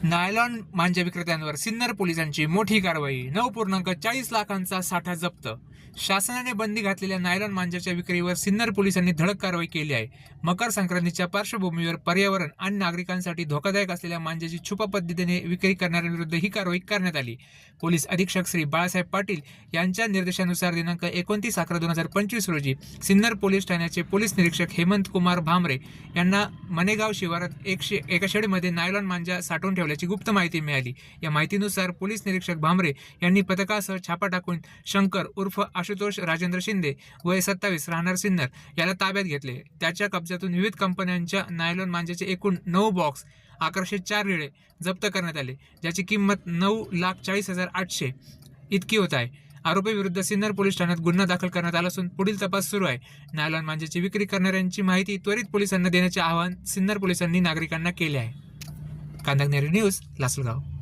Nylon मांजा विक्रेत्यांवर सिन्नर पोलिसांची मोठी कारवाई. 9.40 लाखांचा साठा जप्त. शासनाने बंदी घातलेल्या नायलॉन मांजाच्या विक्रीवर सिन्नर पोलिसांनी धडक कारवाई केली आहे. मकर संक्रांतीच्या पार्श्वभूमीवर पर्यावरण आणि नागरिकांसाठी धोकादायक असलेल्या मांजाची छुपा पद्धतीने विक्री करणाऱ्यांविरुद्ध ही कारवाई करण्यात आली. पोलीस अधीक्षक श्री बाळासाहेब पाटील यांच्या निर्देशानुसार दिनांक 29/11/2025 रोजी सिन्नर पोलीस ठाण्याचे पोलीस निरीक्षक हेमंत कुमार भामरे यांना मनेगाव शिवारात एका शेडमध्ये नायलॉन मांजा साठवून ठेवल्याची गुप्त माहिती मिळाली. या माहितीनुसार पोलीस निरीक्षक भामरे यांनी पथकासह छापा टाकून शंकर उर्फ आशुतोष राजेंद्र शिंदे वय 27 राहणार सिन्नर याला ताब्यात घेतले. त्याच्या कब्जातून विविध कंपन्यांच्या नायलॉन मांजाचे एकूण 9 बॉक्स 1104 रिळे जप्त करण्यात आले, ज्याची किंमत 9,40,800 इतकी होत आहे. आरोपीविरुद्ध सिन्नर पोलीस ठाण्यात गुन्हा दाखल करण्यात आला असून पुढील तपास सुरू आहे. नायलॉन मांजाची विक्री करणाऱ्यांची माहिती त्वरित पोलिसांना देण्याचे आवाहन सिन्नर पोलिसांनी नागरिकांना केले आहे. कांदगनेरी न्यूज, लासलगाव.